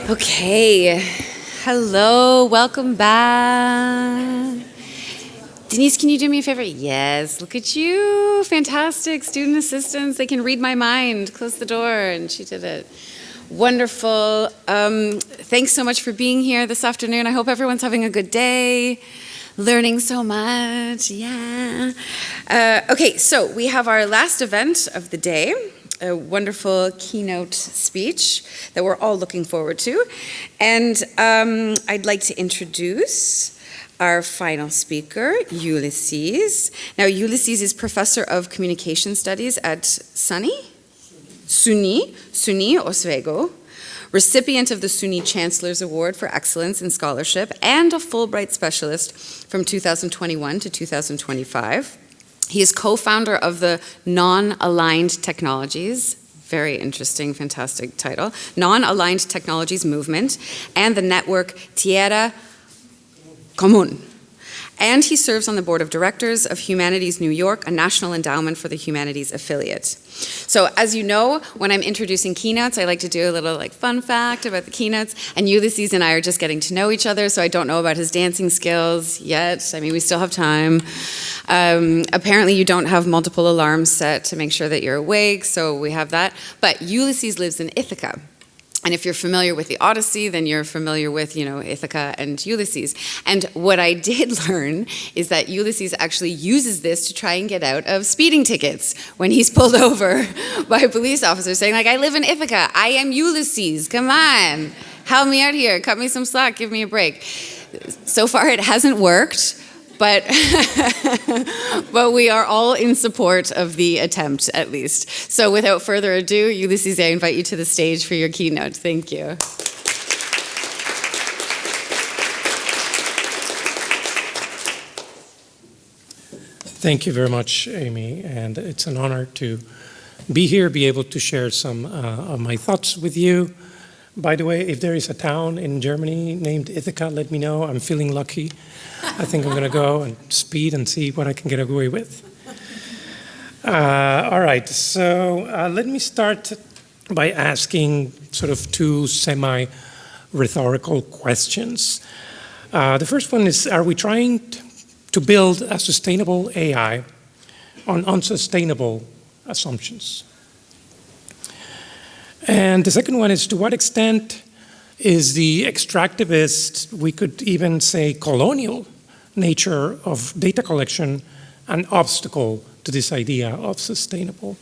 Okay, hello, welcome back. Denise, can you do me a favor? Yes, look at you, fantastic student assistants. They can read my mind. Close the door, and she did it. Wonderful. Thanks so much for being here this afternoon. I hope everyone's having a good day, learning so much, yeah. Okay, so we have our last event of the day, a wonderful keynote speech that we're all looking forward to. And I'd like to introduce our final speaker, Ulises. Now, Ulises is professor of communication studies at SUNY, Oswego, recipient of the SUNY Chancellor's Award for Excellence in Scholarship, and a Fulbright Specialist from 2021 to 2025. He is co-founder of the Non-Aligned Technologies, very interesting, fantastic title, Non-Aligned Technologies Movement, and the network Tierra Común. And he serves on the board of directors of Humanities New York, a national endowment for the humanities affiliate. So as you know, when I'm introducing keynotes, I like to do a little fun fact about the keynotes. And Ulises and I are just getting to know each other, so I don't know about his dancing skills yet. I mean, we still have time. Apparently you don't have multiple alarms set to make sure that you're awake, so we have that. But Ulises lives in Ithaca. And if you're familiar with the Odyssey, then you're familiar with, Ithaca and Ulysses. And what I did learn is that Ulysses actually uses this to try and get out of speeding tickets when he's pulled over by a police officer saying, I live in Ithaca, I am Ulysses, come on, help me out here, cut me some slack, give me a break. So far it hasn't worked. But, but we are all in support of the attempt, at least. So without further ado, Ulises, I invite you to the stage for your keynote. Thank you. Thank you very much, Aimee, and it's an honor to be here, be able to share some of my thoughts with you. By the way, if there is a town in Germany named Ithaca, let me know. I'm feeling lucky. I think I'm going to go and speed and see what I can get away with. All right, so let me start by asking sort of two semi-rhetorical questions. The first one is, are we trying to build a sustainable AI on unsustainable assumptions? And the second one is, to what extent is the extractivist, we could even say colonial, nature of data collection an obstacle to this idea of sustainable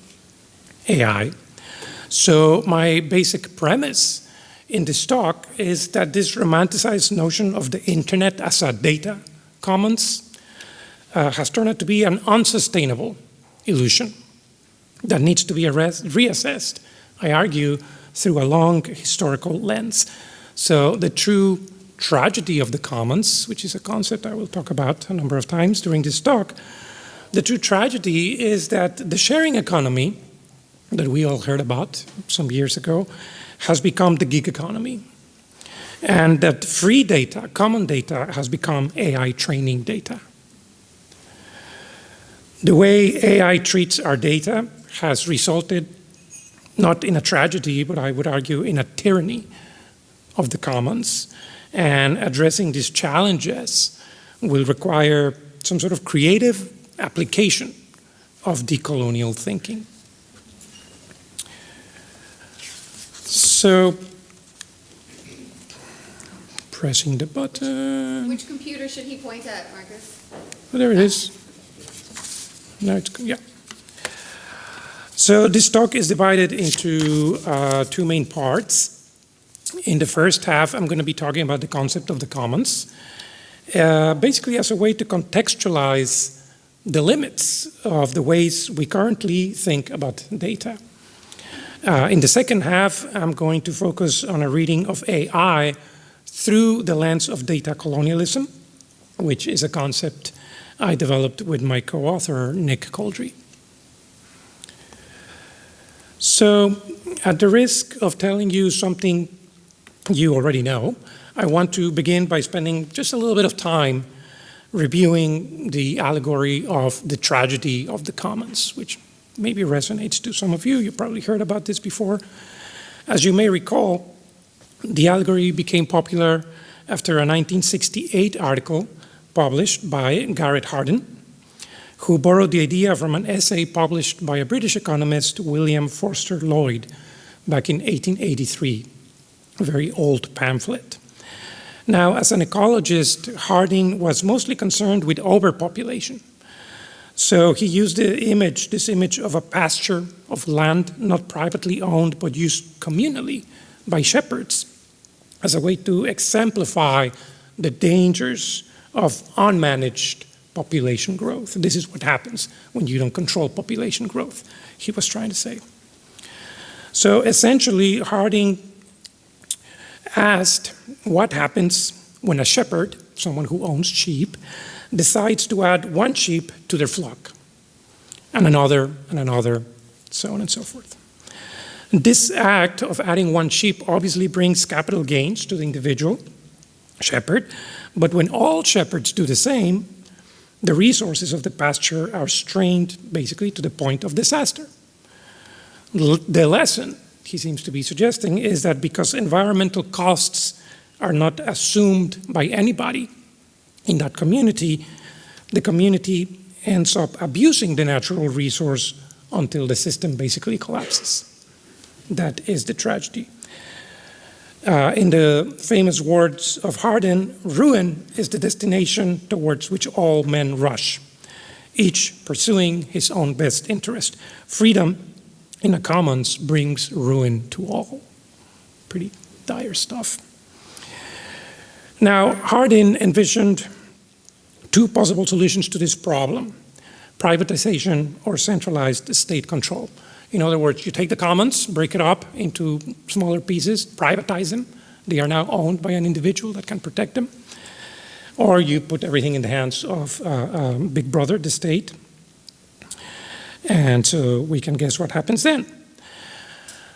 AI? So my basic premise in this talk is that this romanticized notion of the internet as a data commons has turned out to be an unsustainable illusion that needs to be reassessed, I argue, through a long historical lens. So the true tragedy of the commons, which is a concept I will talk about a number of times during this talk, the true tragedy is that the sharing economy that we all heard about some years ago has become the gig economy. And that free data, common data, has become AI training data. The way AI treats our data has resulted not in a tragedy, but I would argue in a tyranny of the commons. And addressing these challenges will require some sort of creative application of decolonial thinking. So, pressing the button. Which computer should he point at, Marcus? Oh, there it is. No, it's, yeah. So this talk is divided into two main parts. In the first half, I'm going to be talking about the concept of the commons, basically as a way to contextualize the limits of the ways we currently think about data. In the second half, I'm going to focus on a reading of AI through the lens of data colonialism, which is a concept I developed with my co-author, Nick Coldry. So, at the risk of telling you something you already know, I want to begin by spending just a little bit of time reviewing the allegory of the tragedy of the commons, which maybe resonates to some of you. You probably heard about this before. As you may recall, The allegory became popular after a 1968 article published by Garrett Hardin, who borrowed the idea from an essay published by a British economist, William Forster Lloyd, back in 1883, a very old pamphlet. Now, as an ecologist, Hardin was mostly concerned with overpopulation. So he used this image of a pasture of land not privately owned but used communally by shepherds as a way to exemplify the dangers of unmanaged population growth. This is what happens when you don't control population growth, he was trying to say. So essentially, Hardin asked what happens when a shepherd, someone who owns sheep, decides to add one sheep to their flock, and another, so on and so forth. This act of adding one sheep obviously brings capital gains to the individual shepherd, but when all shepherds do the same, the resources of the pasture are strained basically to the point of disaster. The lesson, he seems to be suggesting, is that because environmental costs are not assumed by anybody in that community, the community ends up abusing the natural resource until the system basically collapses. That is the tragedy. In the famous words of Hardin, ruin is the destination towards which all men rush, each pursuing his own best interest. Freedom in the commons brings ruin to all. Pretty dire stuff. Now, Hardin envisioned two possible solutions to this problem: privatization or centralized state control. In other words, you take the commons, break it up into smaller pieces, privatize them. They are now owned by an individual that can protect them. Or you put everything in the hands of Big Brother, the state. And so we can guess what happens then.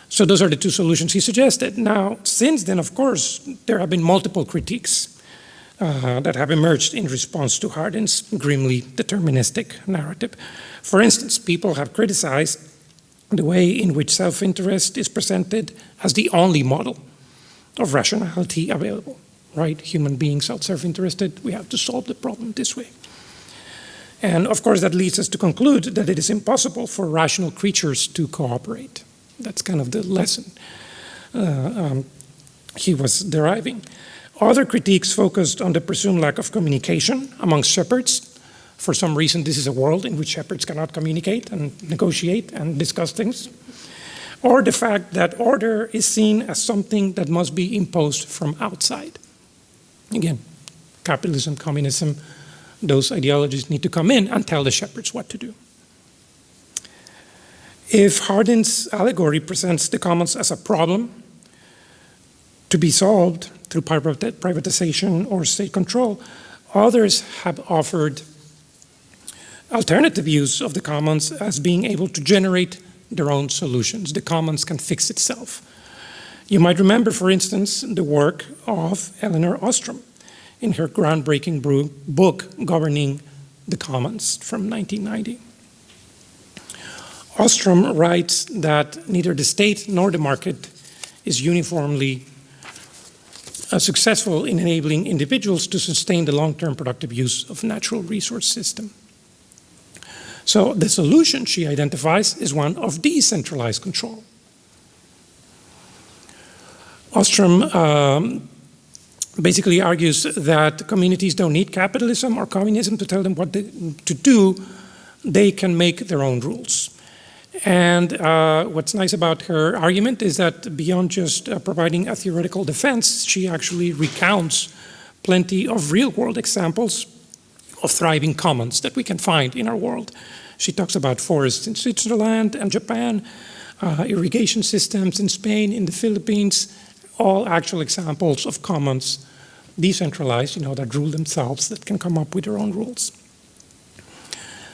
So those are the two solutions he suggested. Now, since then, of course, there have been multiple critiques that have emerged in response to Hardin's grimly deterministic narrative. For instance, people have criticized the way in which self-interest is presented as the only model of rationality available, right? Human beings are self-interested, we have to solve the problem this way. And of course that leads us to conclude that it is impossible for rational creatures to cooperate. That's kind of the lesson he was deriving. Other critiques focused on the presumed lack of communication amongst shepherds. For some reason, this is a world in which shepherds cannot communicate and negotiate and discuss things. Or the fact that order is seen as something that must be imposed from outside. Again, capitalism, communism, those ideologies need to come in and tell the shepherds what to do. If Hardin's allegory presents the commons as a problem to be solved through privatization or state control, others have offered alternative use of the commons as being able to generate their own solutions. The commons can fix itself. You might remember, for instance, the work of Elinor Ostrom in her groundbreaking book, Governing the Commons, from 1990. Ostrom writes that neither the state nor the market is uniformly successful in enabling individuals to sustain the long-term productive use of natural resource system. So the solution she identifies is one of decentralized control. Ostrom basically argues that communities don't need capitalism or communism to tell them what to do. They can make their own rules. And what's nice about her argument is that beyond just providing a theoretical defense, she actually recounts plenty of real-world examples of thriving commons that we can find in our world. She talks about forests in Switzerland and Japan, irrigation systems in Spain, in the Philippines, all actual examples of commons, decentralized, that rule themselves, that can come up with their own rules.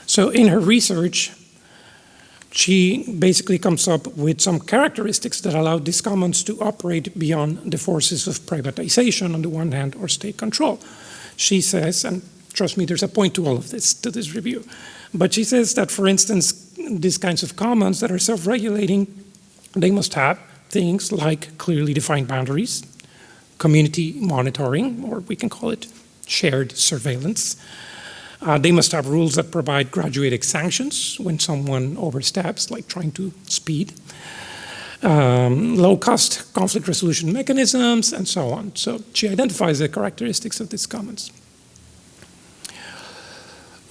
So in her research, she basically comes up with some characteristics that allow these commons to operate beyond the forces of privatization on the one hand or state control. She says, and trust me, there's a point to all of this, to this review, but she says that, for instance, these kinds of commons that are self-regulating, they must have things like clearly defined boundaries, community monitoring, or we can call it shared surveillance. They must have rules that provide graduated sanctions when someone oversteps, like trying to speed. Low-cost conflict resolution mechanisms, and so on. So she identifies the characteristics of these commons.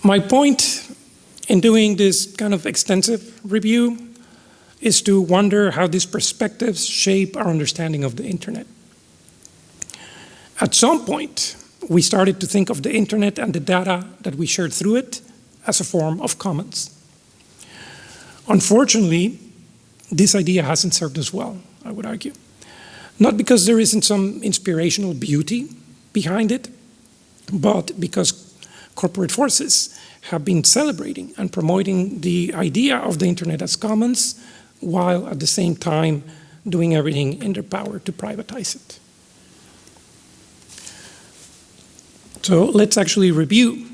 My point in doing this kind of extensive review is to wonder how these perspectives shape our understanding of the internet. At some point, we started to think of the internet and the data that we shared through it as a form of commons. Unfortunately, this idea hasn't served us well, I would argue. Not because there isn't some inspirational beauty behind it, but because corporate forces have been celebrating and promoting the idea of the internet as commons, while at the same time doing everything in their power to privatize it. So let's actually review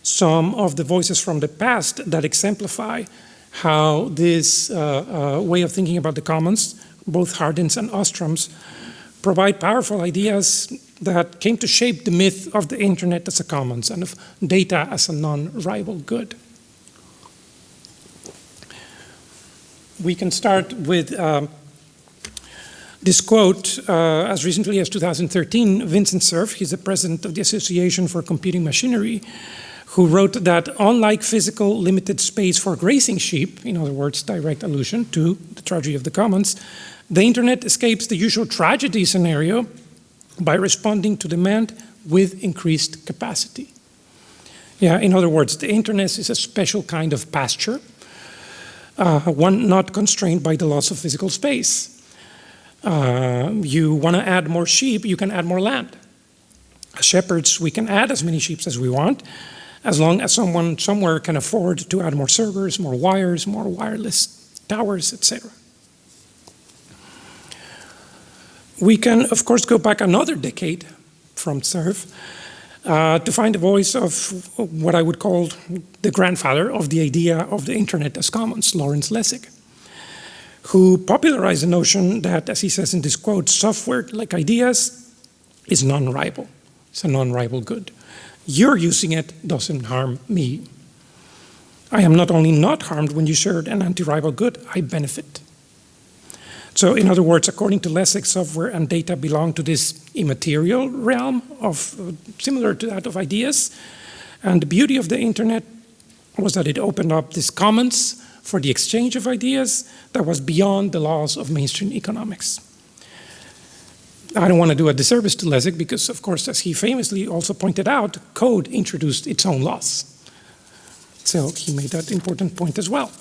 some of the voices from the past that exemplify how this way of thinking about the commons, both Hardins and Ostrom's, provide powerful ideas that came to shape the myth of the internet as a commons and of data as a non-rival good. We can start with this quote. As recently as 2013, Vincent Cerf, he's the president of the Association for Computing Machinery, who wrote that unlike physical limited space for grazing sheep, in other words, direct allusion to the tragedy of the commons, the internet escapes the usual tragedy scenario by responding to demand with increased capacity. Yeah, in other words, the internet is a special kind of pasture, one not constrained by the loss of physical space. You want to add more sheep, you can add more land. As shepherds, we can add as many sheep as we want, as long as someone somewhere can afford to add more servers, more wires, more wireless towers, etc. We can, of course, go back another decade from Cerf to find the voice of what I would call the grandfather of the idea of the internet as commons, Lawrence Lessig, who popularized the notion that, as he says in this quote, software like ideas is non-rival. It's a non-rival good. Your using it doesn't harm me. I am not only not harmed when you share an anti-rival good, I benefit. So in other words, according to Lessig, software and data belong to this immaterial realm of similar to that of ideas. And the beauty of the internet was that it opened up this commons for the exchange of ideas that was beyond the laws of mainstream economics. I don't want to do a disservice to Lessig because, of course, as he famously also pointed out, code introduced its own laws. So he made that important point as well.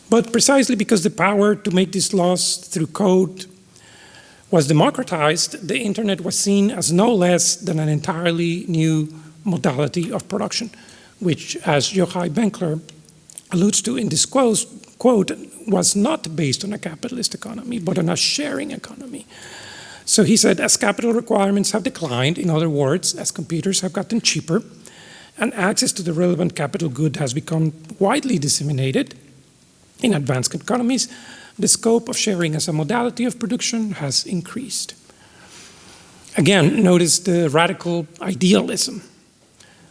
But precisely because the power to make these laws through code was democratized, the internet was seen as no less than an entirely new modality of production, which, as Yochai Benkler alludes to in this quote, was not based on a capitalist economy, but on a sharing economy. So he said, as capital requirements have declined, in other words, as computers have gotten cheaper, and access to the relevant capital good has become widely disseminated in advanced economies, the scope of sharing as a modality of production has increased. Again, notice the radical idealism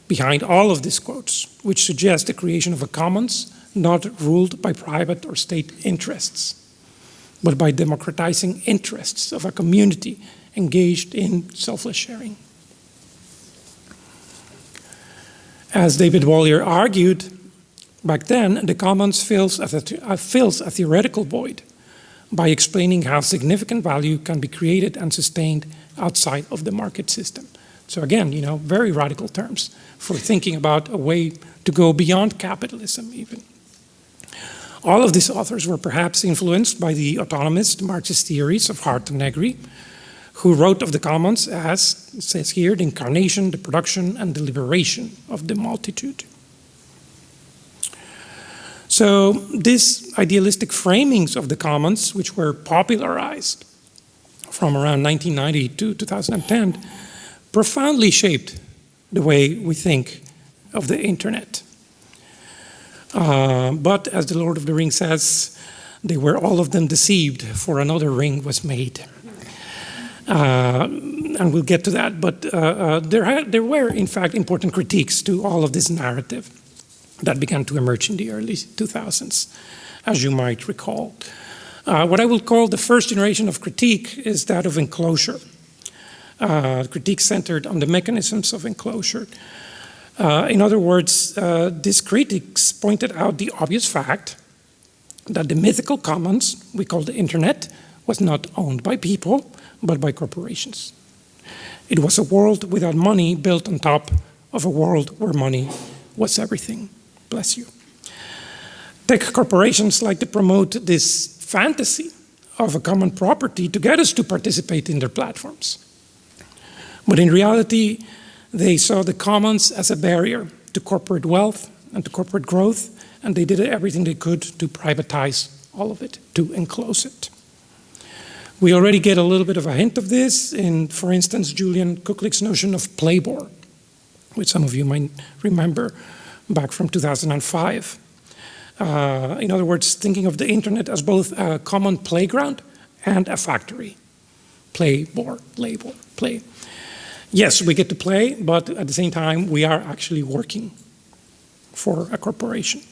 behind all of these quotes, which suggest the creation of a commons not ruled by private or state interests, but by democratizing interests of a community engaged in selfless sharing. As David Wallier argued back then, the commons fills a theoretical void by explaining how significant value can be created and sustained outside of the market system. So again, very radical terms for thinking about a way to go beyond capitalism even. All of these authors were perhaps influenced by the autonomist Marxist theories of Hart and Negri, who wrote of the commons as, it says here, the incarnation, the production, and the liberation of the multitude. So these idealistic framings of the commons, which were popularized from around 1990 to 2010, profoundly shaped the way we think of the internet. But as the Lord of the Rings says, They were all of them deceived, for another ring was made. And we'll get to that, but there were, in fact, important critiques to all of this narrative that began to emerge in the early 2000s, as you might recall. What I will call the first generation of critique is that of enclosure. Critique centered on the mechanisms of enclosure. In other words, these critics pointed out the obvious fact that the mythical commons we call the internet was not owned by people, but by corporations. It was a world without money built on top of a world where money was everything. Bless you. Tech corporations like to promote this fantasy of a common property to get us to participate in their platforms. But in reality, they saw the commons as a barrier to corporate wealth and to corporate growth, and they did everything they could to privatize all of it, to enclose it. We already get a little bit of a hint of this in, for instance, Julian Kuchlik's notion of playboard, which some of you might remember back from 2005. In other words, thinking of the internet as both a common playground and a factory. Playboard, labor, play. Yes, we get to play, but at the same time, we are actually working for a corporation.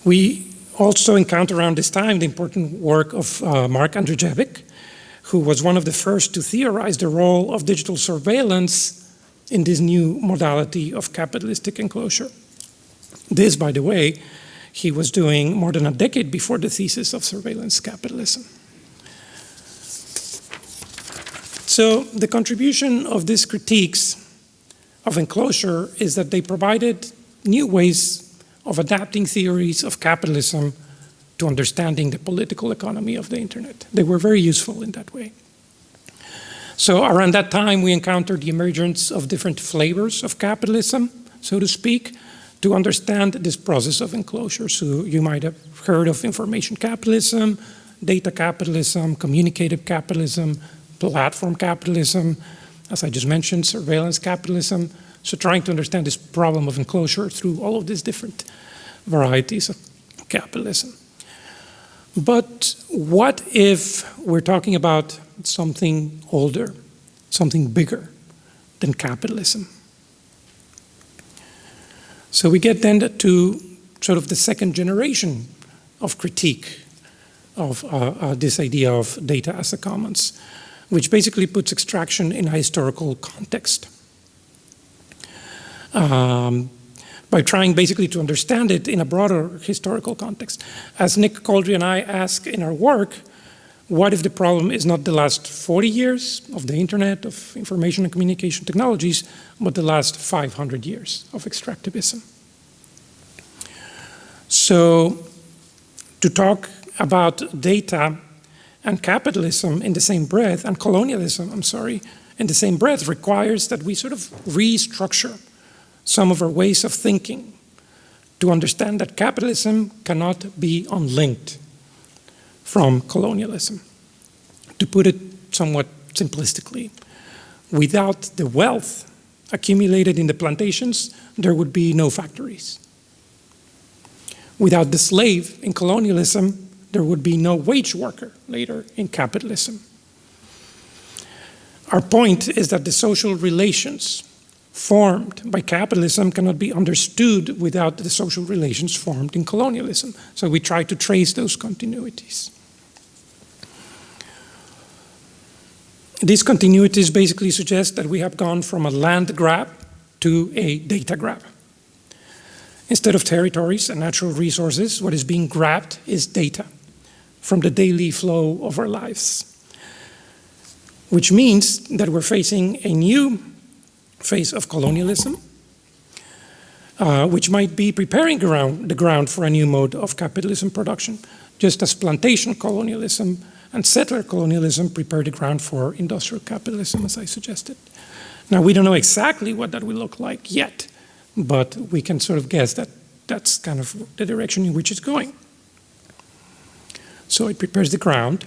We also encounter around this time the important work of Mark Andrzejewicz, who was one of the first to theorize the role of digital surveillance in this new modality of capitalistic enclosure. This, by the way, he was doing more than a decade before the thesis of surveillance capitalism. So the contribution of these critiques of enclosure is that they provided new ways of adapting theories of capitalism to understanding the political economy of the internet. They were very useful in that way. So around that time, we encountered the emergence of different flavors of capitalism, so to speak, to understand this process of enclosure. So you might have heard of information capitalism, data capitalism, communicative capitalism, platform capitalism, as I just mentioned, surveillance capitalism. So trying to understand this problem of enclosure through all of these different varieties of capitalism. But what if we're talking about something older, something bigger than capitalism? So we get then to sort of the second generation of critique of this idea of data as a commons, which basically puts extraction in a historical context. By trying basically to understand it in a broader historical context. As Nick Coldry and I ask in our work, what if the problem is not the last 40 years of the internet, of information and communication technologies, but the last 500 years of extractivism? So to talk about data and capitalism in the same breath, and colonialism, in the same breath requires that we sort of restructure some of our ways of thinking to understand that capitalism cannot be unlinked from colonialism. To put it somewhat simplistically, without the wealth accumulated in the plantations, there would be no factories. Without the slave in colonialism, there would be no wage worker later in capitalism. Our point is that the social relations formed by capitalism cannot be understood without the social relations formed in colonialism. So we try to trace those continuities. These continuities basically suggest that we have gone from a land grab to a data grab. Instead of territories and natural resources, what is being grabbed is data from the daily flow of our lives, which means that we're facing a new phase of colonialism, which might be preparing the ground for a new mode of capitalism production, just as plantation colonialism and settler colonialism prepared the ground for industrial capitalism, as I suggested. Now, we don't know exactly what that will look like yet, but we can sort of guess that that's kind of the direction in which it's going. So it prepares the ground,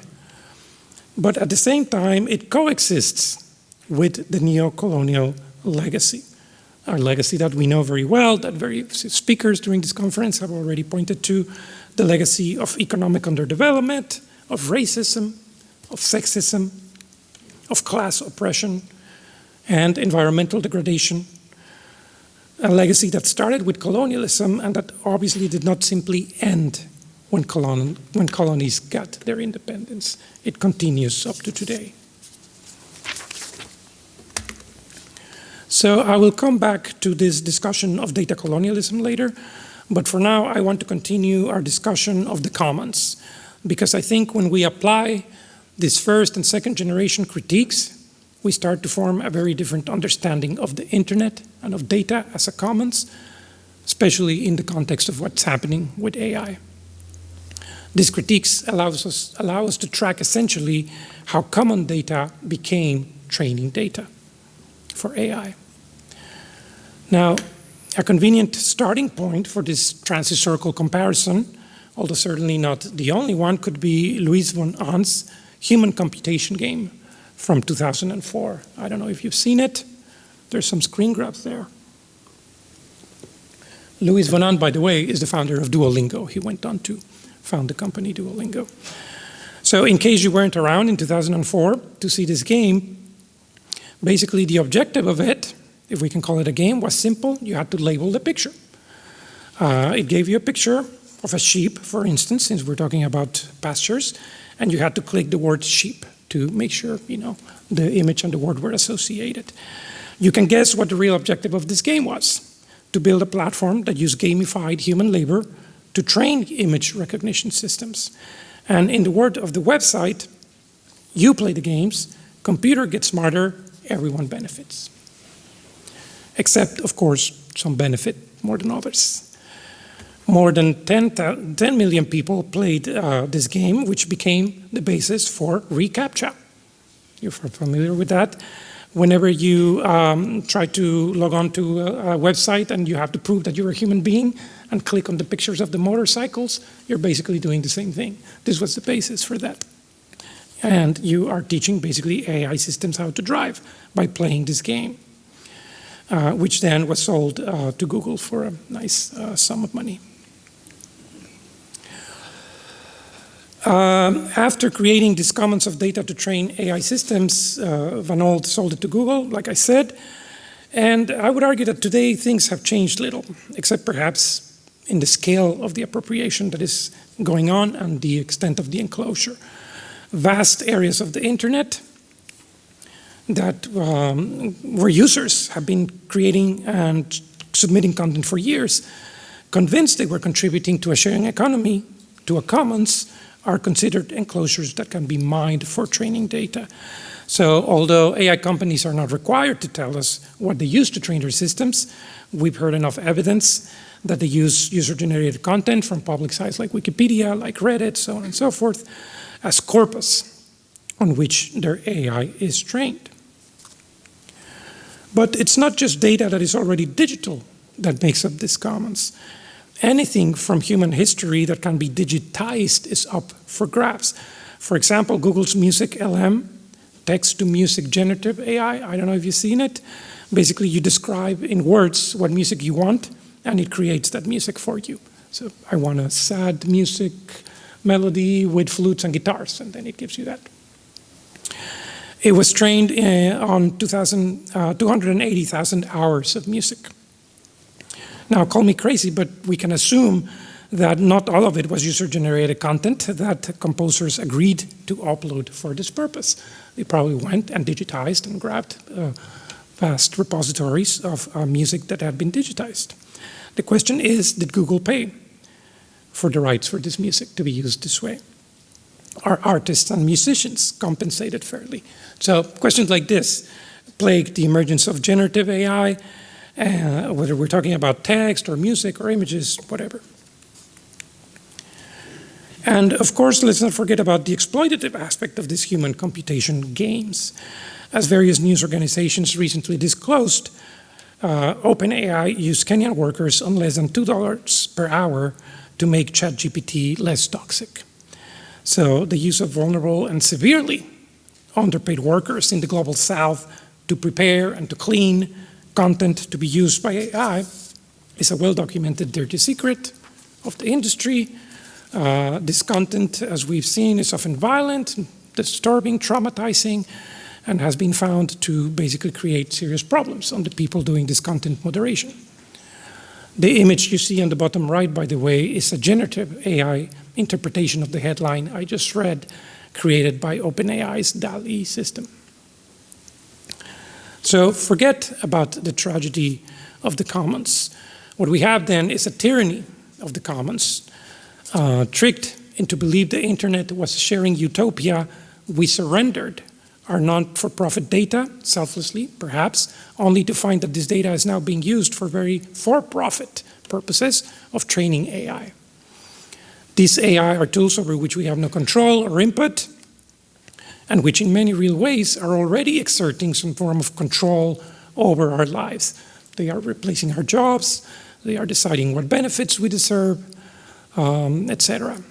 but at the same time, it coexists with the neo-colonial legacy, our legacy that we know very well, that various speakers during this conference have already pointed to, the legacy of economic underdevelopment, of racism, of sexism, of class oppression, and environmental degradation. A legacy that started with colonialism and that obviously did not simply end when colonies got their independence. It continues up to today. So I will come back to this discussion of data colonialism later, but for now I want to continue our discussion of the commons, because I think when we apply these first and second generation critiques, we start to form a very different understanding of the internet and of data as a commons, especially in the context of what's happening with AI. These critiques allow us to track essentially how common data became training data for AI. Now, a convenient starting point for this transhistorical comparison, although certainly not the only one, could be Ulises von Ahne's human computation game from 2004. I don't know if you've seen it. There's some screen grabs there. Ulises von Ahne, by the way, is the founder of Duolingo. He went on to found the company Duolingo. So in case you weren't around in 2004 to see this game, basically the objective of it, if we can call it a game, was simple. You had to label the picture. It gave you a picture of a sheep, for instance, since we're talking about pastures, and you had to click the word sheep to make sure, the image and the word were associated. You can guess what the real objective of this game was: to build a platform that used gamified human labor to train image recognition systems. And in the word of the website, you play the games, computer gets smarter, everyone benefits. Except, of course, some benefit more than others. More than 10 million people played this game, which became the basis for reCAPTCHA. You're familiar with that? Whenever you try to log on to a website and you have to prove that you're a human being and click on the pictures of the motorcycles, you're basically doing the same thing. This was the basis for that. And you are teaching basically AI systems how to drive by playing this game, which then was sold to Google for a nice sum of money. After creating these commons of data to train AI systems, Van Old sold it to Google, like I said. And I would argue that today things have changed little, except perhaps in the scale of the appropriation that is going on and the extent of the enclosure. Vast areas of the internet that where users have been creating and submitting content for years, convinced they were contributing to a sharing economy, to a commons, are considered enclosures that can be mined for training data. So although AI companies are not required to tell us what they use to train their systems, we've heard enough evidence that they use user-generated content from public sites like Wikipedia, like Reddit, so on and so forth, as corpus on which their AI is trained. But it's not just data that is already digital that makes up this commons. Anything from human history that can be digitized is up for grabs. For example, Google's Music LM, text-to-music generative AI, I don't know if you've seen it. Basically, you describe in words what music you want, and it creates that music for you. So I want a sad music melody with flutes and guitars, and then it gives you that. It was trained on 280,000 hours of music. Now, call me crazy, but we can assume that not all of it was user-generated content that composers agreed to upload for this purpose. They probably went and digitized and grabbed vast repositories of music that had been digitized. The question is, did Google pay for the rights for this music to be used this way? Are artists and musicians compensated fairly? So questions like this plagued the emergence of generative AI, whether we're talking about text or music or images, whatever. And of course, let's not forget about the exploitative aspect of this human computation games. As various news organizations recently disclosed, OpenAI used Kenyan workers on less than $2 per hour to make ChatGPT less toxic. So the use of vulnerable and severely underpaid workers in the global south to prepare and to clean content to be used by AI is a well-documented dirty secret of the industry, This content, as we've seen, is often violent, disturbing, traumatizing, and has been found to basically create serious problems on the people doing this content moderation. The image you see on the bottom right, by the way, is a generative AI interpretation of the headline I just read, created by OpenAI's DALL-E system. So forget about the tragedy of the commons. What we have then is a tyranny of the commons, tricked into believe the internet was a sharing utopia. We surrendered our non-for-profit data, selflessly perhaps, only to find that this data is now being used for very for-profit purposes of training AI. These AI are tools over which we have no control or input, and which in many real ways are already exerting some form of control over our lives. They are replacing our jobs, they are deciding what benefits we deserve, etc.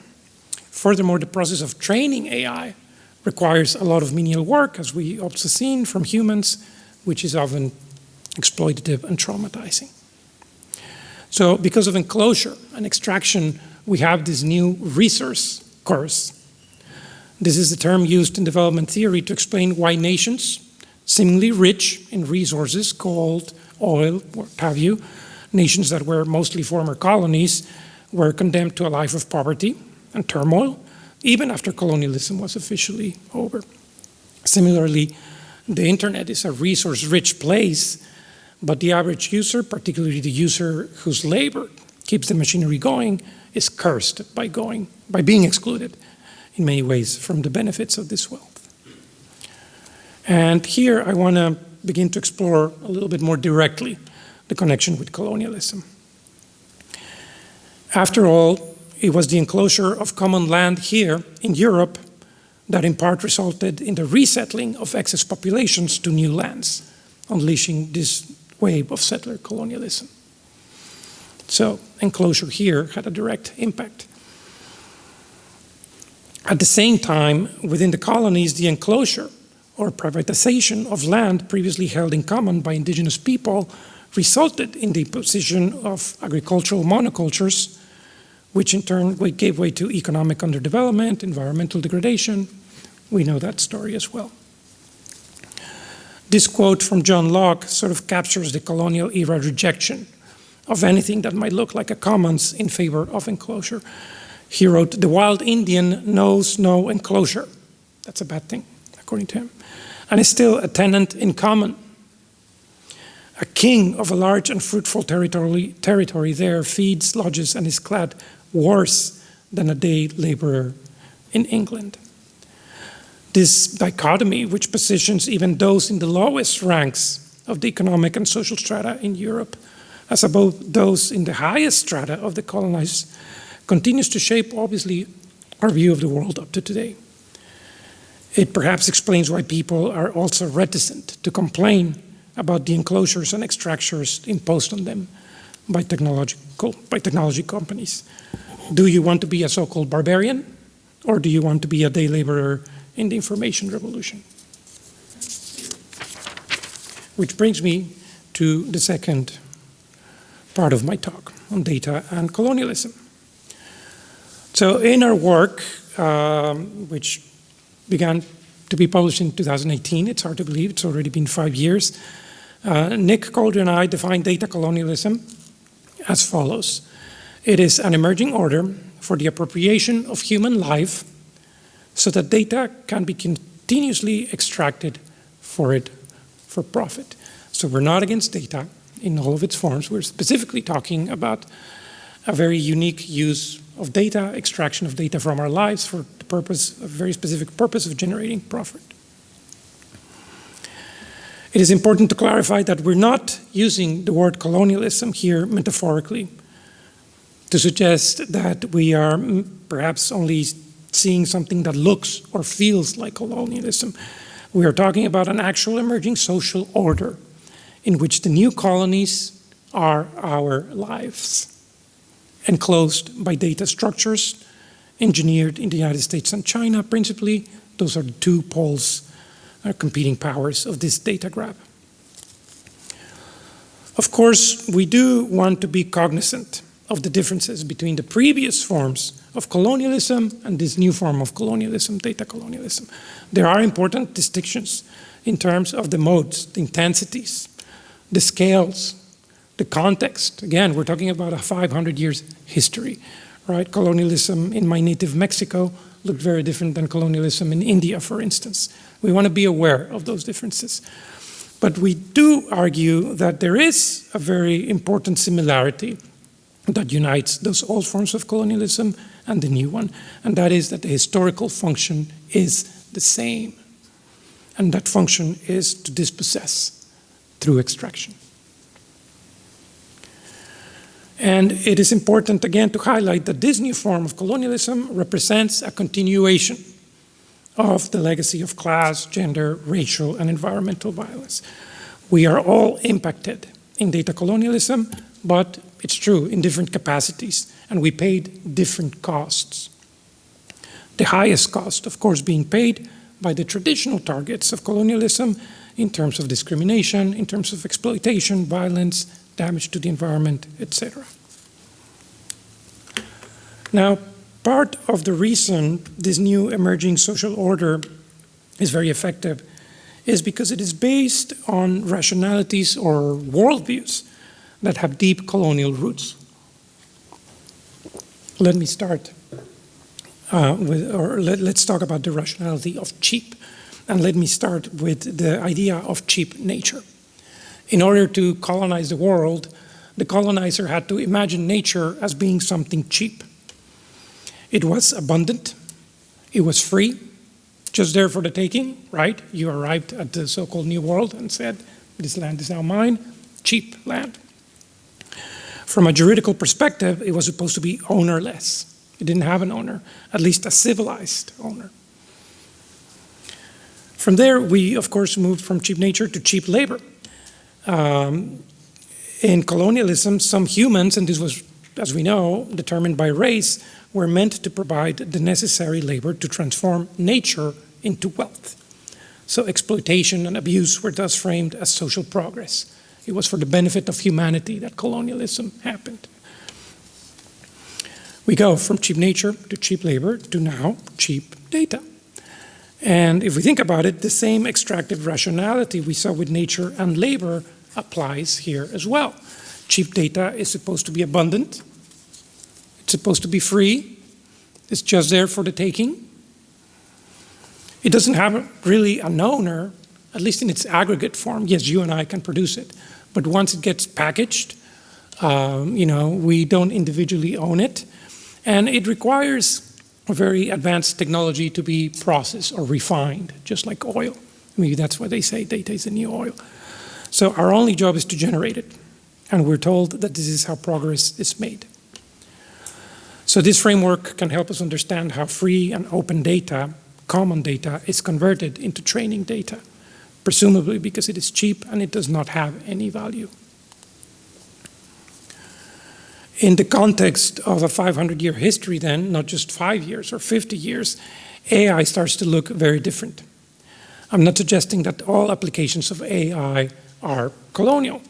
Furthermore, the process of training AI requires a lot of menial work, as we also seen from humans, which is often exploitative and traumatizing. So because of enclosure and extraction, we have this new resource curse. This is the term used in development theory to explain why nations, seemingly rich in resources, gold, oil, what have you, nations that were mostly former colonies, were condemned to a life of poverty and turmoil, even after colonialism was officially over. Similarly, the internet is a resource-rich place, but the average user, particularly the user whose labor keeps the machinery going, is cursed by being excluded in many ways from the benefits of this wealth. And here I want to begin to explore a little bit more directly the connection with colonialism. After all, it was the enclosure of common land here in Europe that in part resulted in the resettling of excess populations to new lands, unleashing this wave of settler colonialism. So enclosure here had a direct impact. At the same time, within the colonies, the enclosure or privatization of land previously held in common by indigenous people resulted in the imposition of agricultural monocultures, which in turn gave way to economic underdevelopment, environmental degradation. We know that story as well. This quote from John Locke sort of captures the colonial era rejection of anything that might look like a commons in favor of enclosure. He wrote, "The wild Indian knows no enclosure." That's a bad thing, according to him, and is still a tenant in common. A king of a large and fruitful territory there feeds, lodges, and is clad worse than a day laborer in England. This dichotomy, which positions even those in the lowest ranks of the economic and social strata in Europe as above those in the highest strata of the colonized, continues to shape, obviously, our view of the world up to today. It perhaps explains why people are also reticent to complain about the enclosures and extractures imposed on them by technology companies. Do you want to be a so-called barbarian, or do you want to be a day laborer in the information revolution? Which brings me to the second part of my talk on data and colonialism. So in our work, which began to be published in 2018, it's hard to believe, it's already been 5 years, Nick Calder and I defined data colonialism as follows. It is an emerging order for the appropriation of human life so that data can be continuously extracted for profit. So we're not against data in all of its forms. We're specifically talking about a very unique use of data, extraction of data from our lives for the purpose, a very specific purpose of generating profit. It is important to clarify that we're not using the word colonialism here metaphorically to suggest that we are perhaps only seeing something that looks or feels like colonialism. We are talking about an actual emerging social order in which the new colonies are our lives, enclosed by data structures engineered in the United States and China principally. Those are the two poles, competing powers of this data grab. Of course, we do want to be cognizant of the differences between the previous forms of colonialism and this new form of colonialism, data colonialism. There are important distinctions in terms of the modes, the intensities, the scales, the context. Again, we're talking about a 500 years history, right? Colonialism in my native Mexico looked very different than colonialism in India, for instance. We want to be aware of those differences. But we do argue that there is a very important similarity that unites those old forms of colonialism and the new one, and that is that the historical function is the same. And that function is to dispossess through extraction. And it is important, again, to highlight that this new form of colonialism represents a continuation of the legacy of class, gender, racial, and environmental violence. We are all impacted in data colonialism, but it's true, in different capacities, and we paid different costs. The highest cost, of course, being paid by the traditional targets of colonialism in terms of discrimination, in terms of exploitation, violence, damage to the environment, etc. Now, part of the reason this new emerging social order is very effective is because it is based on rationalities or worldviews that have deep colonial roots. Let me start let's talk about the rationality of cheap. And let me start with the idea of cheap nature. In order to colonize the world, the colonizer had to imagine nature as being something cheap. It was abundant, it was free, just there for the taking, right? You arrived at the so-called New World and said, this land is now mine, cheap land. From a juridical perspective, it was supposed to be ownerless. It didn't have an owner, at least a civilized owner. From there, we, of course, moved from cheap nature to cheap labor. In colonialism, some humans, and this was, as we know, determined by race, were meant to provide the necessary labor to transform nature into wealth. So exploitation and abuse were thus framed as social progress. It was for the benefit of humanity that colonialism happened. We go from cheap nature to cheap labor to now cheap data. And if we think about it, the same extractive rationality we saw with nature and labor applies here as well. Cheap data is supposed to be abundant. It's supposed to be free. It's just there for the taking. It doesn't have really an owner, at least in its aggregate form. Yes, you and I can produce it. But once it gets packaged, we don't individually own it. And it requires a very advanced technology to be processed or refined, just like oil. Maybe that's why they say data is the new oil. So our only job is to generate it. And we're told that this is how progress is made. So this framework can help us understand how free and open data, common data, is converted into training data, presumably because it is cheap and it does not have any value. In the context of a 500-year history then, not just 5 years or 50 years, AI starts to look very different. I'm not suggesting that all applications of AI are colonial,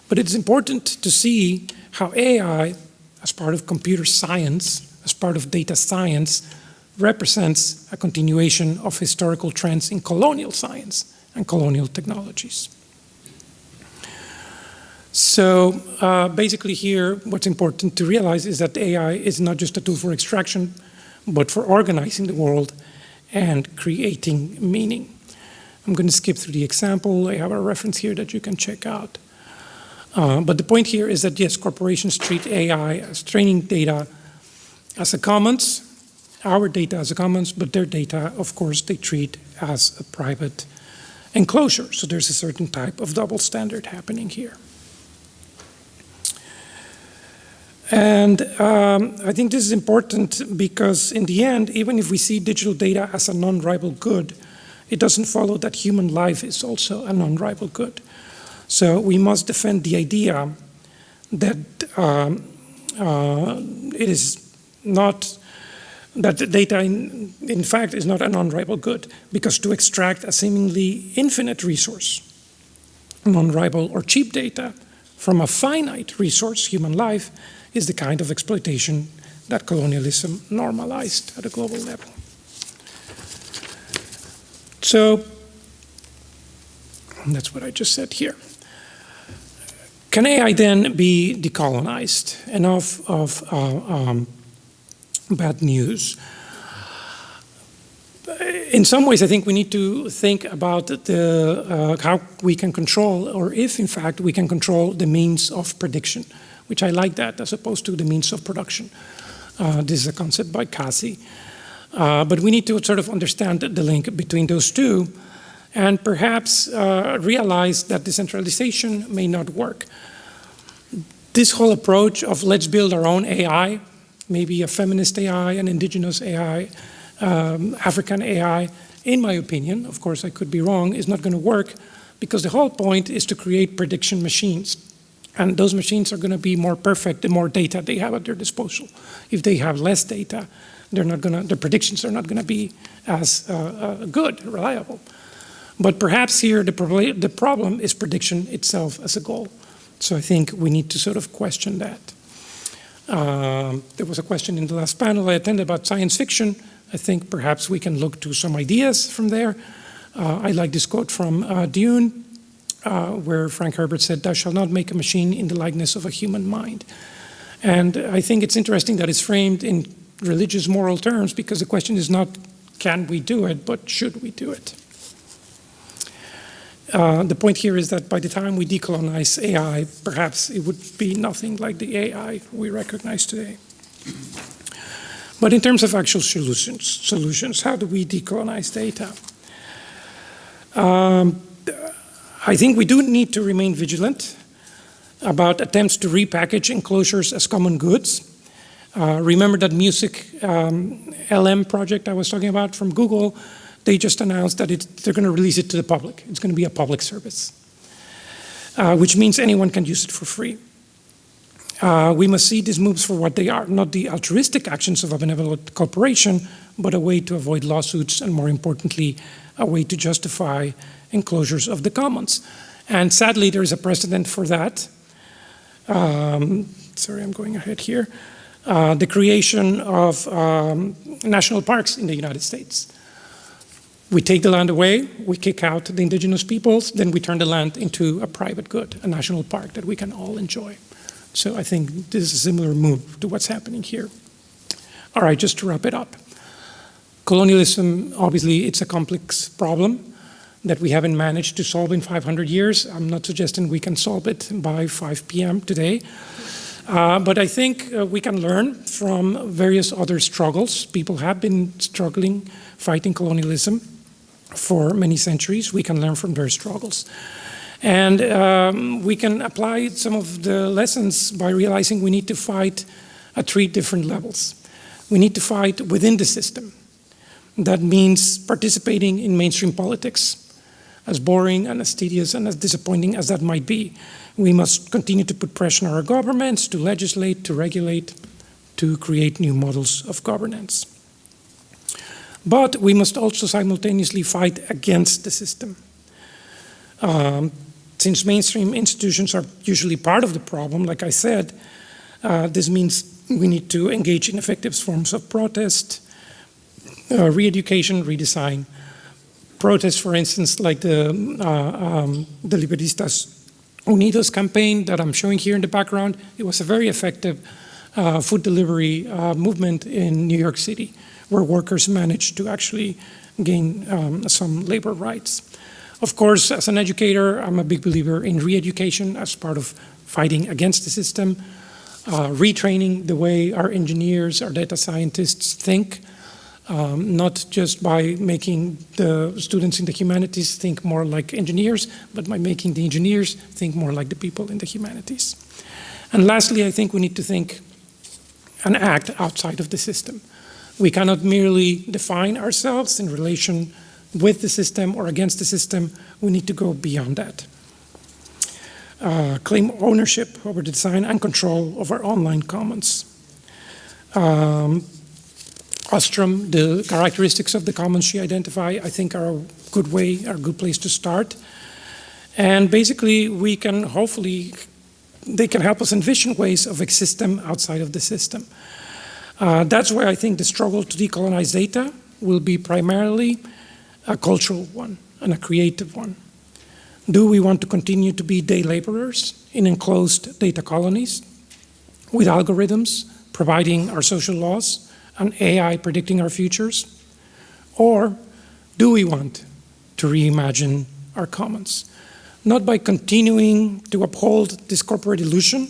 but it's important to see how AI, as part of computer science, as part of data science, represents a continuation of historical trends in colonial science and colonial technologies. So basically here, what's important to realize is that AI is not just a tool for extraction, but for organizing the world and creating meaning. I'm going to skip through the example. I have a reference here that you can check out. But the point here is that, yes, corporations treat AI as training data as a commons, our data as a commons, but their data, of course, they treat as a private enclosure. So there's a certain type of double standard happening here. And I think this is important because in the end, even if we see digital data as a non-rival good, it doesn't follow that human life is also a non-rival good. So we must defend the idea that it is not, that the data in fact is not a non-rival good, because to extract a seemingly infinite resource, non-rival or cheap data, from a finite resource, human life, is the kind of exploitation that colonialism normalized at a global level. So, that's what I just said here. Can AI then be decolonized? Enough of bad news. In some ways, I think we need to think about how we can control, or if in fact we can control the means of prediction, which I like that as opposed to the means of production. This is a concept by Kasi. But we need to sort of understand the link between those two and perhaps realize that decentralization may not work. This whole approach of let's build our own AI, maybe a feminist AI, an indigenous AI, African AI, in my opinion, of course I could be wrong, is not going to work because the whole point is to create prediction machines. And those machines are going to be more perfect the more data they have at their disposal. If they have less data, their predictions are not going to be as good, reliable. But perhaps here the problem is prediction itself as a goal. So I think we need to sort of question that. There was a question in the last panel I attended about science fiction. I think perhaps we can look to some ideas from there. I like this quote from Dune, where Frank Herbert said, "Thou shalt not make a machine in the likeness of a human mind." And I think it's interesting that it's framed in religious moral terms, because the question is not can we do it, but should we do it? The point here is that by the time we decolonize AI, perhaps it would be nothing like the AI we recognize today. But in terms of actual solutions, how do we decolonize data? I think we do need to remain vigilant about attempts to repackage enclosures as common goods. Remember that music LM project I was talking about from Google? They just announced that they're going to release it to the public. It's going to be a public service, which means anyone can use it for free. We must see these moves for what they are, not the altruistic actions of a benevolent corporation, but a way to avoid lawsuits and, more importantly, a way to justify enclosures of the commons. And sadly, there is a precedent for that. Sorry, I'm going ahead here. The creation of national parks in the United States. We take the land away, we kick out the indigenous peoples, then we turn the land into a private good, a national park that we can all enjoy. So I think this is a similar move to what's happening here. All right, just to wrap it up. Colonialism, obviously, it's a complex problem that we haven't managed to solve in 500 years. I'm not suggesting we can solve it by 5 p.m. today. But I think we can learn from various other struggles. People have been struggling, fighting colonialism for many centuries. We can learn from their struggles. And we can apply some of the lessons by realizing we need to fight at 3 different levels. We need to fight within the system. That means participating in mainstream politics, as boring and as tedious and as disappointing as that might be. We must continue to put pressure on our governments to legislate, to regulate, to create new models of governance. But we must also simultaneously fight against the system. Since mainstream institutions are usually part of the problem, like I said, this means we need to engage in effective forms of protest, re-education, redesign. Protests, for instance, like the Liberdistas Unidos campaign that I'm showing here in the background. It was a very effective food delivery movement in New York City, where workers managed to actually gain some labor rights. Of course, as an educator, I'm a big believer in re-education as part of fighting against the system, retraining the way our engineers, our data scientists think, not just by making the students in the humanities think more like engineers, but by making the engineers think more like the people in the humanities. And lastly, I think we need to think and act outside of the system. We cannot merely define ourselves in relation with the system or against the system. We need to go beyond that. Claim ownership over the design and control of our online commons. Ostrom, the characteristics of the commons she identified, I think are a good way, are a good place to start. And basically, we can hopefully they can help us envision ways of a system outside of the system. That's why I think the struggle to decolonize data will be primarily a cultural one and a creative one. Do we want to continue to be day laborers in enclosed data colonies with algorithms providing our social laws and AI predicting our futures? Or do we want to reimagine our commons? Not by continuing to uphold this corporate illusion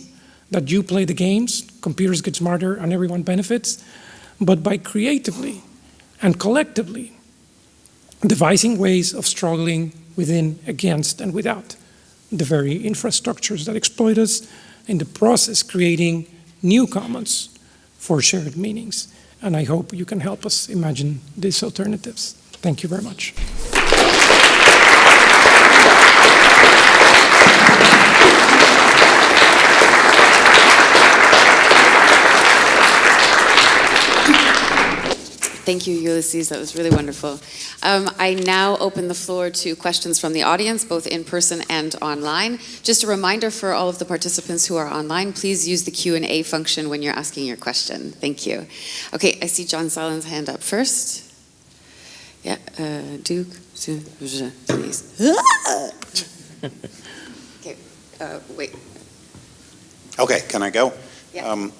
that you play the games, computers get smarter and everyone benefits, but by creatively and collectively devising ways of struggling within, against, and without the very infrastructures that exploit us, in the process creating new commons for shared meanings. And I hope you can help us imagine these alternatives. Thank you very much. Thank you, Ulises. That was really wonderful. I now open the floor to questions from the audience, both in person and online. Just a reminder for all of the participants who are online, please use the Q&A function when you're asking your question. Thank you. Okay, I see John Sullins' hand up first. Yeah, Duuk, please. Okay, wait. Okay, can I go? Yeah.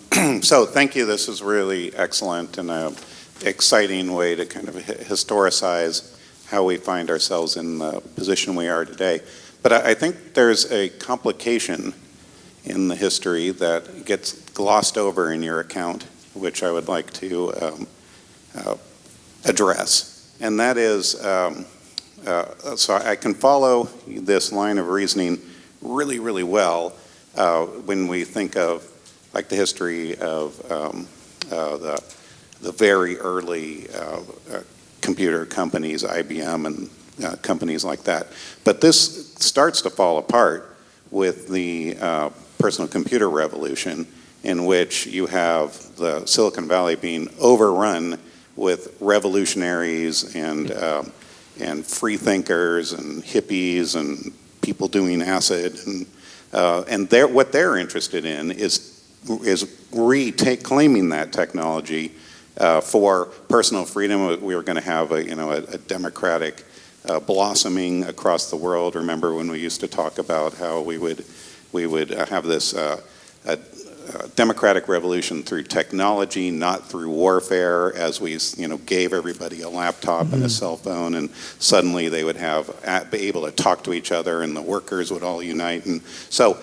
So thank you. This is really excellent and an exciting way to kind of historicize how we find ourselves in the position we are today. But I think there's a complication in the history that gets glossed over in your account, which I would like to address. And that is, so I can follow this line of reasoning really, really well when we think of like the history of the very early computer companies, IBM and companies like that. But this starts to fall apart with the personal computer revolution, in which you have the Silicon Valley being overrun with revolutionaries and free thinkers and hippies and people doing acid, and what they're interested in is claiming that technology for personal freedom. We were going to have a democratic blossoming across the world. Remember when we used to talk about how we would have this democratic revolution through technology, not through warfare, as we gave everybody a laptop and a cell phone, and suddenly they would be able to talk to each other, and the workers would all unite. And so,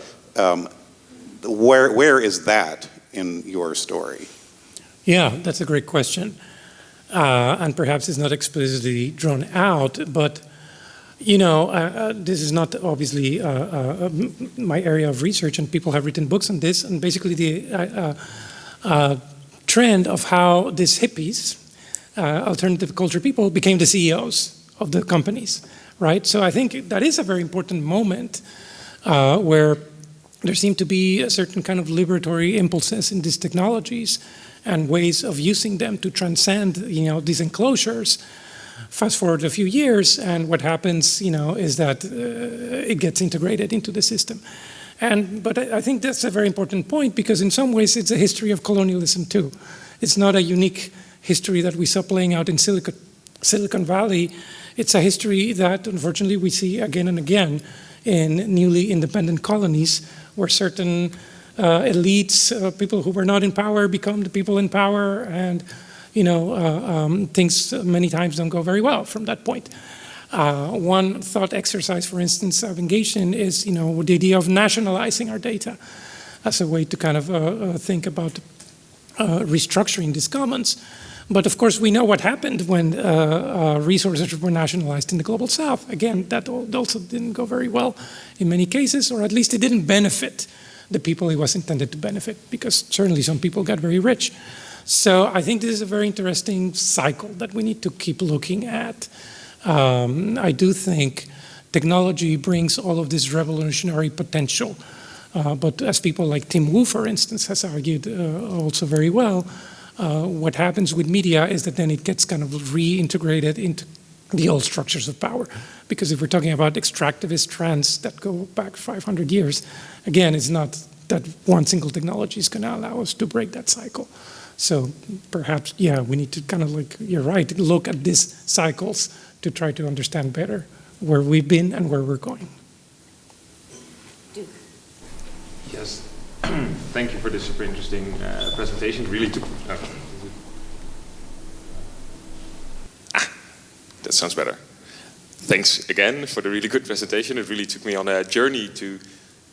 where is that in your story? Yeah, that's a great question. And perhaps it's not explicitly drawn out, but this is not obviously my area of research, and people have written books on this, and basically the trend of how these hippies, alternative culture people, became the CEOs of the companies, right? So I think that is a very important moment where there seem to be a certain kind of liberatory impulses in these technologies and ways of using them to transcend, these enclosures. Fast forward a few years, and what happens, is that it gets integrated into the system. But I think that's a very important point, because in some ways it's a history of colonialism too. It's not a unique history that we saw playing out in Silicon Valley. It's a history that unfortunately we see again and again in newly independent colonies, where certain elites, people who were not in power, become the people in power, and things many times don't go very well from that point. One thought exercise, for instance, I've engaged in is, the idea of nationalizing our data as a way to kind of think about restructuring these commons. But of course, we know what happened when resources were nationalized in the Global South. Again, that also didn't go very well in many cases, or at least it didn't benefit the people it was intended to benefit, because certainly some people got very rich. So I think this is a very interesting cycle that we need to keep looking at. I do think technology brings all of this revolutionary potential. But as people like Tim Wu, for instance, has argued also very well, what happens with media is that then it gets kind of reintegrated into the old structures of power. Because if we're talking about extractivist trends that go back 500 years, again, it's not that one single technology is going to allow us to break that cycle. So perhaps, yeah, we need to kind of like, you're right, look at these cycles to try to understand better where we've been and where we're going. Duuk. Yes, thank you for this super interesting presentation. It really took... that sounds better. Thanks again for the really good presentation. It really took me on a journey to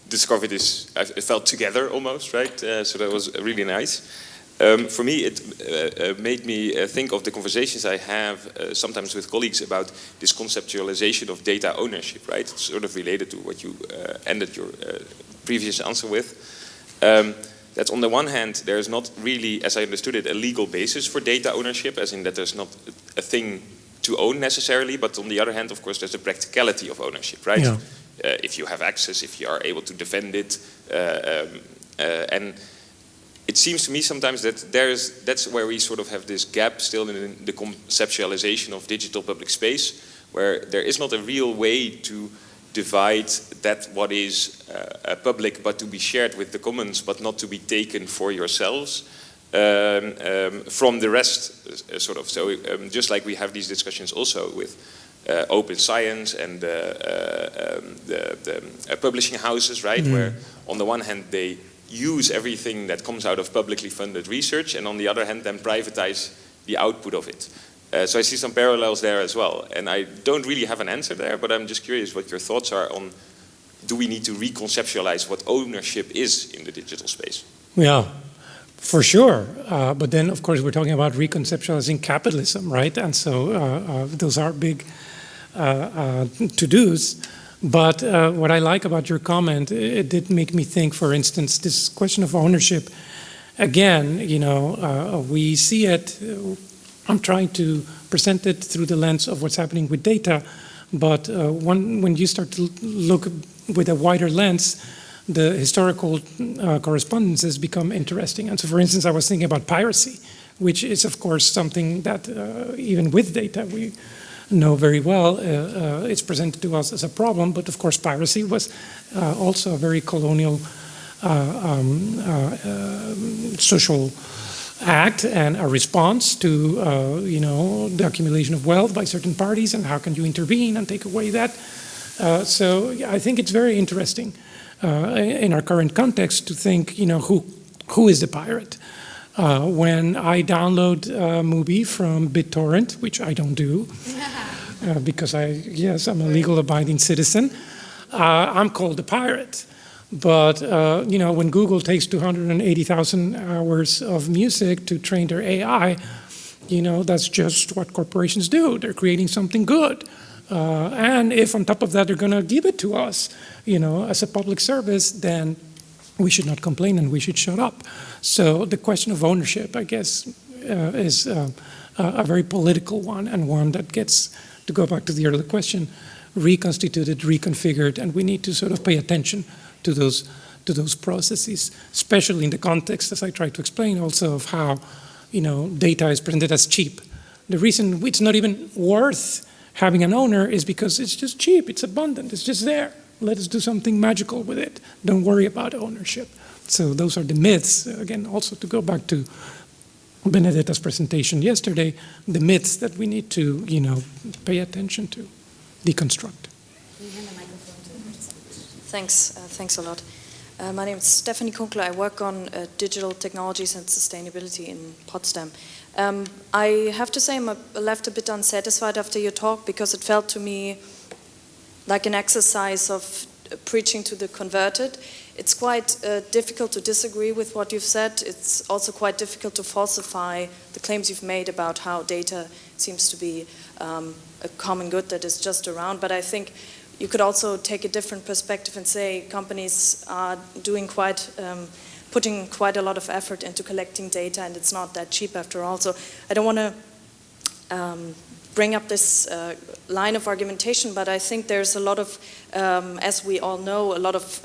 discover this. It felt together almost, right? So that was really nice. For me, it made me think of the conversations I have sometimes with colleagues about this conceptualization of data ownership, right? It's sort of related to what you ended your previous answer with. That on the one hand, there is not really, as I understood it, a legal basis for data ownership, as in that there's not a thing to own necessarily, but on the other hand, of course, there's the practicality of ownership, right? Yeah. If you have access, if you are able to defend it, and it seems to me sometimes that that's where we sort of have this gap still in the conceptualization of digital public space, where there is not a real way to divide that what is public but to be shared with the commons but not to be taken for yourselves from the rest, sort of. So just like we have these discussions also with open science and the publishing houses, right? Mm-hmm. Where on the one hand they use everything that comes out of publicly funded research, and on the other hand then privatize the output of it. So I see some parallels there as well. And I don't really have an answer there, but I'm just curious what your thoughts are on, do we need to reconceptualize what ownership is in the digital space? Yeah, for sure. But then, of course, we're talking about reconceptualizing capitalism, right? And so those are big to-dos. But what I like about your comment, it did make me think, for instance, this question of ownership. Again, you know, we see it, I'm trying to present it through the lens of what's happening with data, but when you start to look with a wider lens, the historical correspondences become interesting. And so, for instance, I was thinking about piracy, which is, of course, something that even with data we know very well. It's presented to us as a problem, but of course piracy was also a very colonial social act and a response to you know, the accumulation of wealth by certain parties, and how can you intervene and take away that. So yeah, I think it's very interesting in our current context to think, you know, who is the pirate? When I download a movie from BitTorrent, which I don't do, because I'm a legal abiding citizen, I'm called a pirate. But you know, when Google takes 280,000 hours of music to train their AI, you know, that's just what corporations do. They're creating something good. And if on top of that they're going to give it to us, you know, as a public service, then we should not complain and we should shut up. So the question of ownership, I guess, is a very political one, and one that gets, to go back to the earlier question, reconstituted, reconfigured, and we need to sort of pay attention to those processes, especially in the context, as I tried to explain, also of how, you know, data is presented as cheap. The reason it's not even worth having an owner is because it's just cheap, it's abundant, it's just there. Let us do something magical with it. Don't worry about ownership. So those are the myths. Again, also to go back to Benedetta's presentation yesterday, the myths that we need to, you know, pay attention to, deconstruct. Can you hand the microphone to the participants? Thanks a lot. My name is Stefanie Kunkel. I work on digital technologies and sustainability in Potsdam. I have to say I'm left a bit unsatisfied after your talk, because it felt to me like an exercise of preaching to the converted. It's quite difficult to disagree with what you've said. It's also quite difficult to falsify the claims you've made about how data seems to be a common good that is just around. But I think you could also take a different perspective and say companies are doing putting quite a lot of effort into collecting data, and it's not that cheap after all. So I don't want to bring up this line of argumentation, but I think there's a lot of, as we all know, a lot of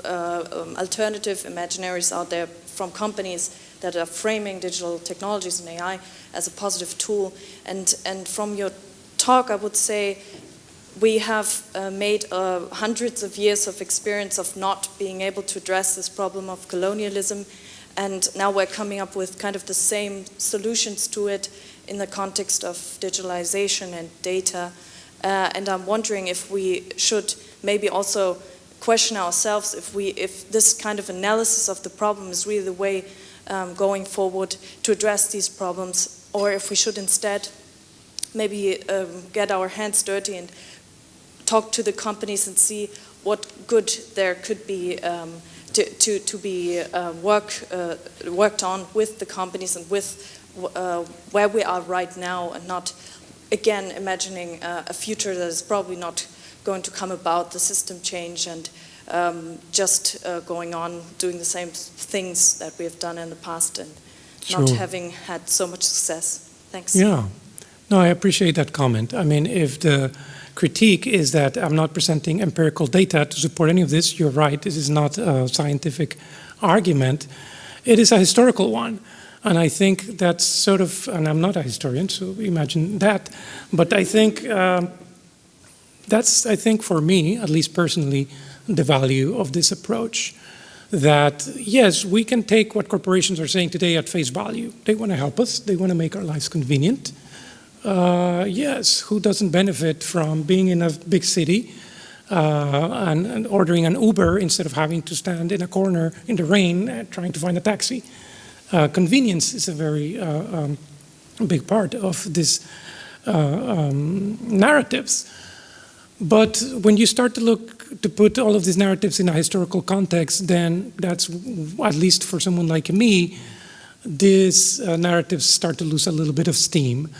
alternative imaginaries out there from companies that are framing digital technologies and AI as a positive tool. And from your talk, I would say we have made hundreds of years of experience of not being able to address this problem of colonialism, and now we're coming up with kind of the same solutions to it in the context of digitalization and data. And I'm wondering if we should maybe also question ourselves if this kind of analysis of the problem is really the way going forward to address these problems, or if we should instead maybe get our hands dirty and talk to the companies and see what good there could be to be worked on with the companies and with where we are right now, and not again imagining a future that is probably not going to come about, the system change, and just going on doing the same things that we have done in the past and not having had so much success. Thanks. Yeah. No, I appreciate that comment. I mean, if the critique is that I'm not presenting empirical data to support any of this, you're right. This is not a scientific argument. It is a historical one. And I think that's sort of, and I'm not a historian, so imagine that. But I think that's, I think for me, at least personally, the value of this approach. That, yes, we can take what corporations are saying today at face value. They want to help us. They want to make our lives convenient. Yes, who doesn't benefit from being in a big city and ordering an Uber instead of having to stand in a corner in the rain trying to find a taxi? Convenience is a very big part of this narratives. But when you start to look to put all of these narratives in a historical context, then that's, at least for someone like me, these narratives start to lose a little bit of steam,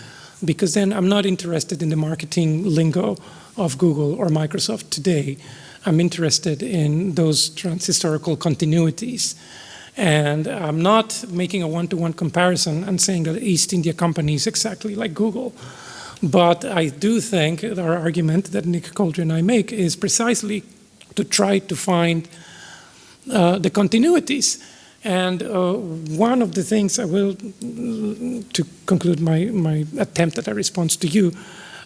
because then I'm not interested in the marketing lingo of Google or Microsoft today. I'm interested in those transhistorical continuities. And I'm not making a one-to-one comparison and saying that East India Company is exactly like Google. But I do think that our argument that Nick Coulter and I make is precisely to try to find the continuities. And one of the things I will, to conclude my attempt at a response to you,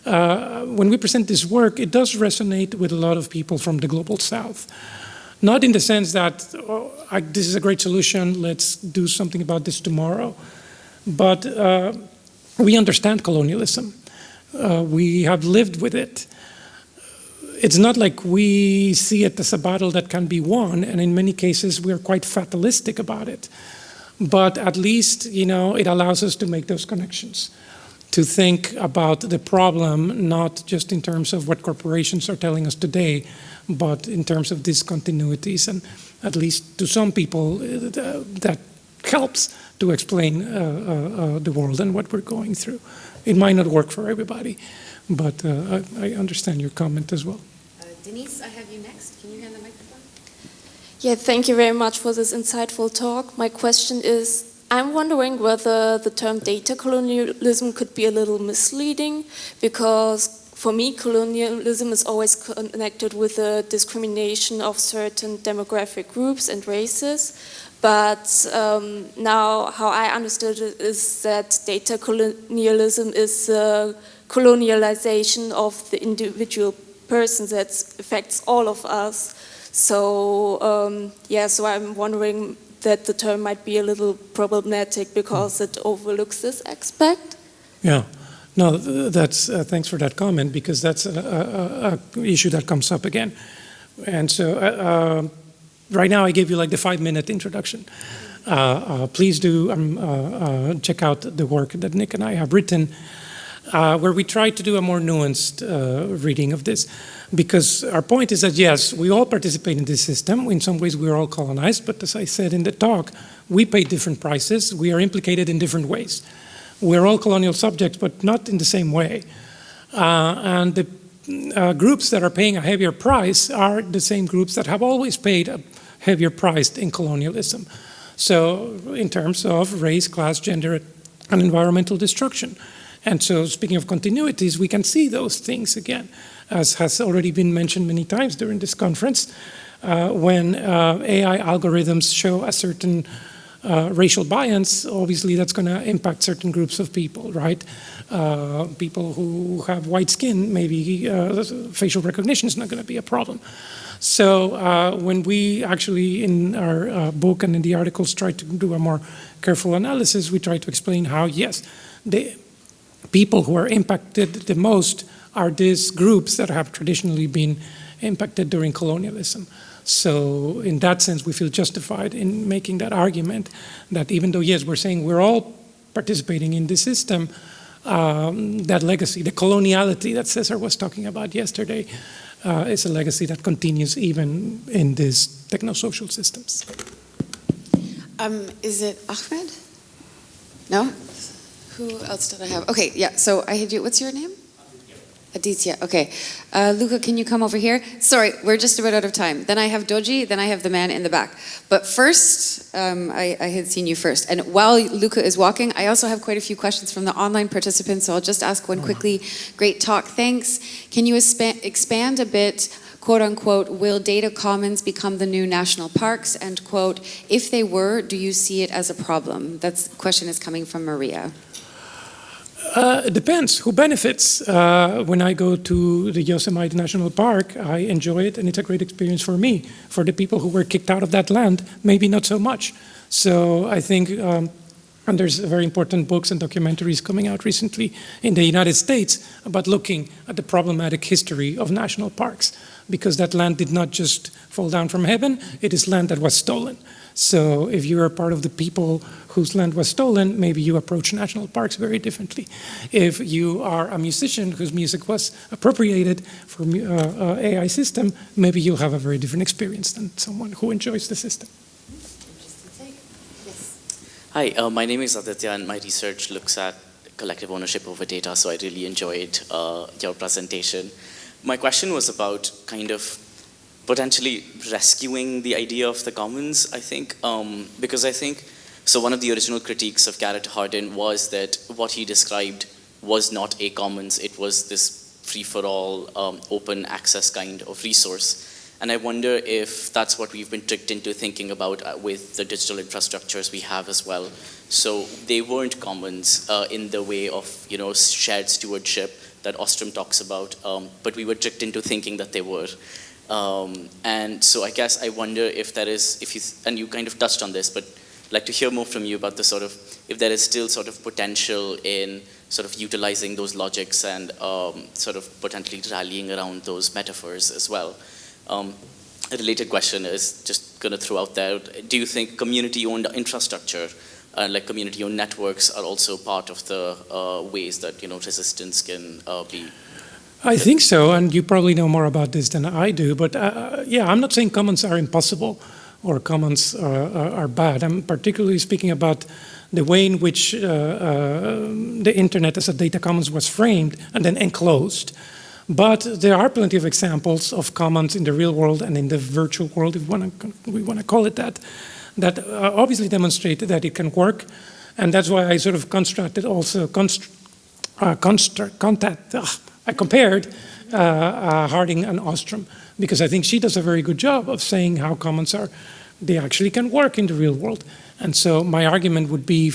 when we present this work, it does resonate with a lot of people from the Global South. Not in the sense that this is a great solution, let's do something about this tomorrow. But we understand colonialism. We have lived with it. It's not like we see it as a battle that can be won, and in many cases we're quite fatalistic about it. But at least, you know, it allows us to make those connections, to think about the problem not just in terms of what corporations are telling us today, but in terms of discontinuities, and at least to some people that helps to explain the world and what we're going through. It might not work for everybody, but I understand your comment as well. Denise, I have you next. Can you hand the microphone? Yeah, thank you very much for this insightful talk. My question is, I'm wondering whether the term data colonialism could be a little misleading, because for me, colonialism is always connected with the discrimination of certain demographic groups and races. But now, how I understood it is that data colonialism is colonialization of the individual person that affects all of us. So, yeah, so I'm wondering that the term might be a little problematic because it overlooks this aspect. Yeah. No, that's thanks for that comment, because that's a issue that comes up again. And so right now I gave you like the 5-minute introduction. Please do check out the work that Nick and I have written, where we try to do a more nuanced reading of this. Because our point is that, yes, we all participate in this system. In some ways, we're all colonized. But as I said in the talk, we pay different prices. We are implicated in different ways. We're all colonial subjects, but not in the same way. And the groups that are paying a heavier price are the same groups that have always paid a heavier price in colonialism. So in terms of race, class, gender, and environmental destruction. And so speaking of continuities, we can see those things again, as has already been mentioned many times during this conference. When AI algorithms show a certain racial bias, obviously that's going to impact certain groups of people, right? People who have white skin, maybe facial recognition is not going to be a problem. So when we actually, in our book and in the articles, try to do a more careful analysis, we try to explain how, yes, the people who are impacted the most are these groups that have traditionally been impacted during colonialism. So in that sense, we feel justified in making that argument that even though, yes, we're saying we're all participating in the system, that legacy, the coloniality that Cesar was talking about yesterday, is a legacy that continues even in these techno-social systems. Is it Ahmed? No? Who else did I have? Okay, yeah, so I had you, what's your name? Aditya, okay. Luca, can you come over here? Sorry, we're just about out of time. Then I have Dodzi, then I have the man in the back. But first, I had seen you first. And while Luca is walking, I also have quite a few questions from the online participants, so I'll just ask one quickly. Great talk, thanks. Can you expand a bit, quote unquote, will data commons become the new national parks? And quote, if they were, do you see it as a problem? That question is coming from Maria. It depends who benefits. When I go to the Yosemite National Park, I enjoy it and it's a great experience for me. For the people who were kicked out of that land, maybe not so much. So I think, and there's very important books and documentaries coming out recently in the United States about looking at the problematic history of national parks, because that land did not just fall down from heaven, it is land that was stolen. So if you are part of the people whose land was stolen, maybe you approach national parks very differently. If you are a musician whose music was appropriated for AI system, maybe you'll have a very different experience than someone who enjoys the system. Hi, my name is Aditya and my research looks at collective ownership over data, so I really enjoyed your presentation. My question was about kind of potentially rescuing the idea of the commons, I think, because I think, so one of the original critiques of Garrett Hardin was that what he described was not a commons, it was this free-for-all, open access kind of resource. And I wonder if that's what we've been tricked into thinking about with the digital infrastructures we have as well. So they weren't commons in the way of, you know, shared stewardship that Ostrom talks about, but we were tricked into thinking that they were. And so I guess I wonder if there is, and you kind of touched on this, but I'd like to hear more from you about the sort of, if there is still sort of potential in sort of utilizing those logics and sort of potentially rallying around those metaphors as well. A related question is just going to throw out there, do you think community-owned infrastructure, like community-owned networks, are also part of the ways that, you know, resistance can be? I think so, and you probably know more about this than I do, but yeah, I'm not saying commons are impossible or commons are bad. I'm particularly speaking about the way in which the internet as a data commons was framed and then enclosed. But there are plenty of examples of commons in the real world and in the virtual world, if we want to call it that, that obviously demonstrate that it can work. And that's why I sort of constructed also, I compared Harding and Ostrom, because I think she does a very good job of saying how commons are, they actually can work in the real world. And so my argument would be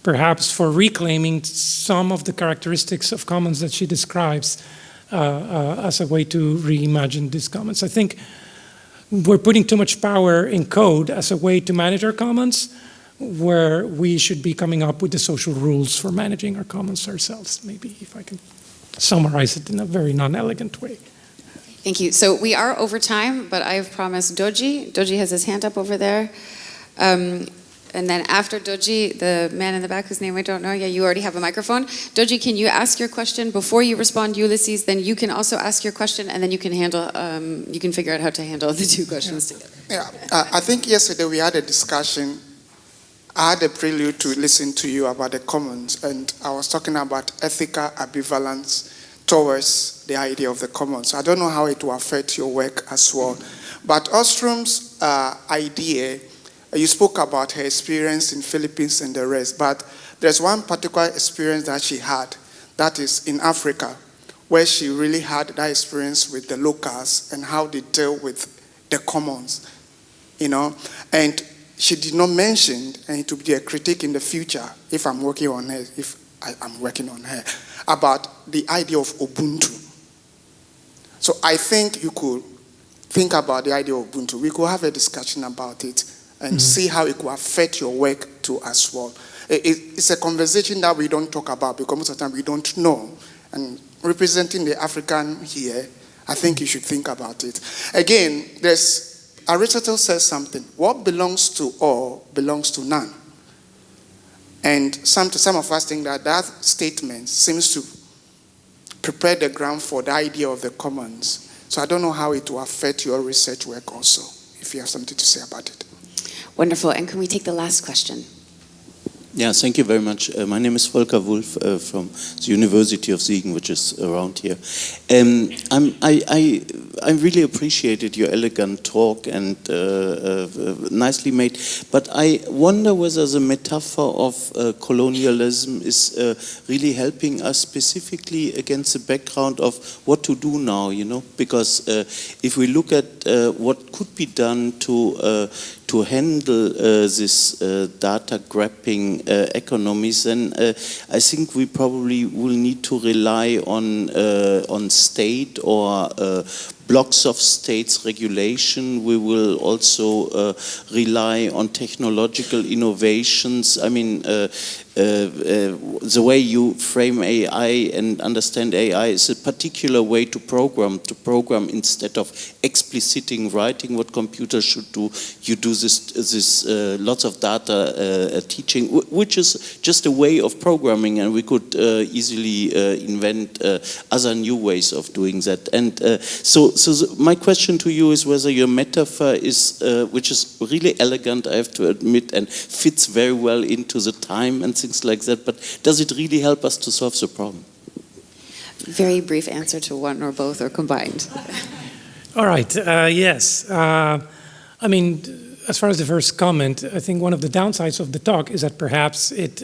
perhaps for reclaiming some of the characteristics of commons that she describes as a way to reimagine these commons. I think we're putting too much power in code as a way to manage our commons, where we should be coming up with the social rules for managing our commons ourselves, maybe, if I can summarize it in a very non-elegant way. Thank you. So we are over time, but I have promised Dodzi. Dodzi has his hand up over there. And then after Dodzi, the man in the back whose name I don't know, yeah, you already have a microphone. Dodzi, can you ask your question before you respond, Ulises? Then you can also ask your question, and then you can handle, you can figure out how to handle the two questions together. Yeah, I think yesterday we had a discussion. I had a prelude to listen to you about the commons, and I was talking about ethical ambivalence towards the idea of the commons. I don't know how it will affect your work as well. But Ostrom's idea, you spoke about her experience in Philippines and the rest, but there's one particular experience that she had, that is in Africa, where she really had that experience with the locals and how they deal with the commons, you know. And she did not mention, and it would be a critique in the future if I'm working on her, if I'm working on her, about the idea of Ubuntu. So I think you could think about the idea of Ubuntu. We could have a discussion about it and see how it could affect your work too as well. It's a conversation that we don't talk about because most of the time we don't know. And representing the African here, I think you should think about it. Again, Aristotle says something. What belongs to all belongs to none. And some of us think that statement seems to prepare the ground for the idea of the commons. So I don't know how it will affect your research work also, if you have something to say about it. Wonderful. And can we take the last question? Yeah, thank you very much. My name is Volker Wulf from the University of Siegen, which is around here. I really appreciated your elegant talk and nicely made, but I wonder whether the metaphor of colonialism is really helping us specifically against the background of what to do now, because if we look at what could be done to handle this data grabbing economies, then I think we probably will need to rely on state or blocks of states regulation. We will also rely on technological innovations. I mean, the way you frame AI and understand AI is a particular way to program instead of expliciting writing what computers should do. You do this lots of data teaching, which is just a way of programming, and we could easily invent other new ways of doing that. And so my question to you is whether your metaphor is, which is really elegant, I have to admit, and fits very well into the time and things like that, but does it really help us to solve the problem? Very brief answer to one or both or combined. All right, yes. I mean, as far as the first comment, I think one of the downsides of the talk is that perhaps it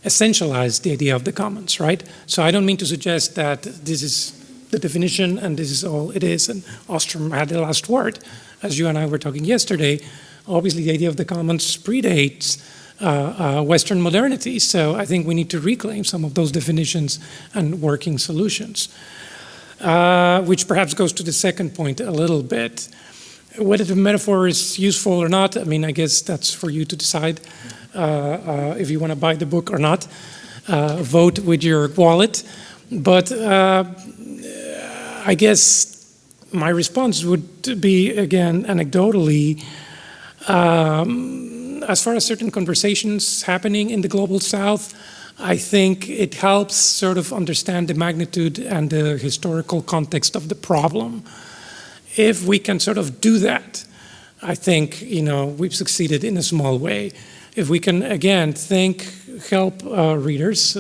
essentialized the idea of the commons, right? So I don't mean to suggest that this is the definition and this is all it is, and Ostrom had the last word. As you and I were talking yesterday, obviously the idea of the commons predates Western modernity, so I think we need to reclaim some of those definitions and working solutions. Which perhaps goes to the second point a little bit. Whether the metaphor is useful or not, I mean, I guess that's for you to decide if you want to buy the book or not. Vote with your wallet. But I guess my response would be, again, anecdotally, as far as certain conversations happening in the global south, I think it helps sort of understand the magnitude and the historical context of the problem. If we can sort of do that, I think, we've succeeded in a small way. If we can, again, help readers,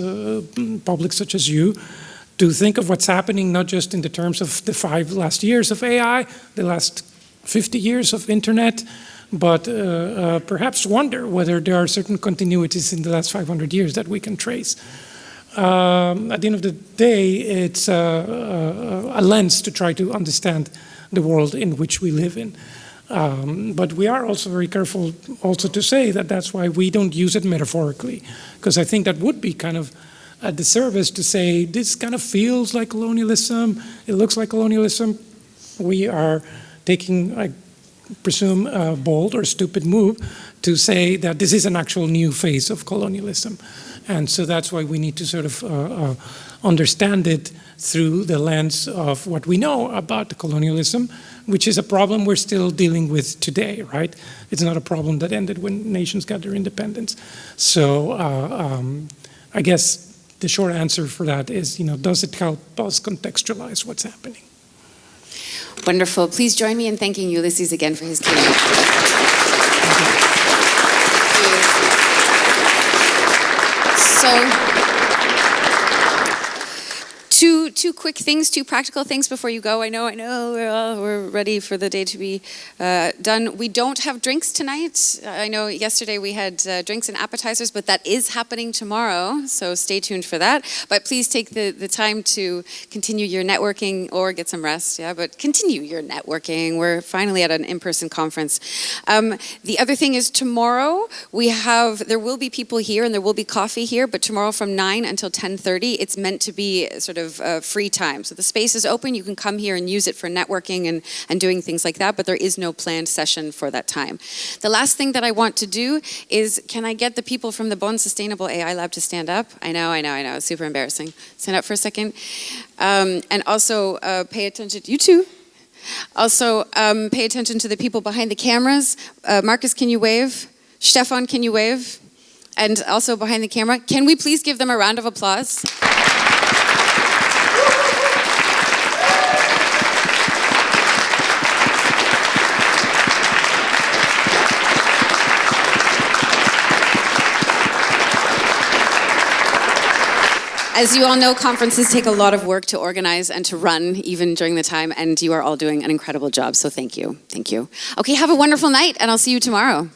public such as you, to think of what's happening not just in the terms of the 5 last years of AI, the last 50 years of internet, but perhaps wonder whether there are certain continuities in the last 500 years that we can trace. At the end of the day, it's a lens to try to understand the world in which we live in. But we are also very careful also to say that that's why we don't use it metaphorically, because I think that would be kind of a disservice to say this kind of feels like colonialism, it looks like colonialism. We are taking, I presume, a bold or stupid move to say that this is an actual new phase of colonialism. And so that's why we need to sort of understand it through the lens of what we know about colonialism, which is a problem we're still dealing with today, right? It's not a problem that ended when nations got their independence. So I guess the short answer for that is, does it help us contextualize what's happening? Wonderful. Please join me in thanking Ulises again for his keynote. So, Two quick things, two practical things before you go. I know, we're ready for the day to be done. We don't have drinks tonight. I know yesterday we had drinks and appetizers, but that is happening tomorrow, so stay tuned for that. But please take the time to continue your networking or get some rest, yeah, but continue your networking. We're finally at an in-person conference. The other thing is tomorrow there will be people here and there will be coffee here, but tomorrow from 9 until 10:30, it's meant to be sort of free time. So the space is open, you can come here and use it for networking and doing things like that, but there is no planned session for that time. The last thing that I want to do is, can I get the people from the Bonn Sustainable AI Lab to stand up? I know, it's super embarrassing. Stand up for a second. And also pay attention, you too. Also pay attention to the people behind the cameras. Marcus, can you wave? Stefan, can you wave? And also behind the camera, can we please give them a round of applause? As you all know, conferences take a lot of work to organize and to run, even during the time, and you are all doing an incredible job, so thank you. Thank you. Okay, have a wonderful night, and I'll see you tomorrow.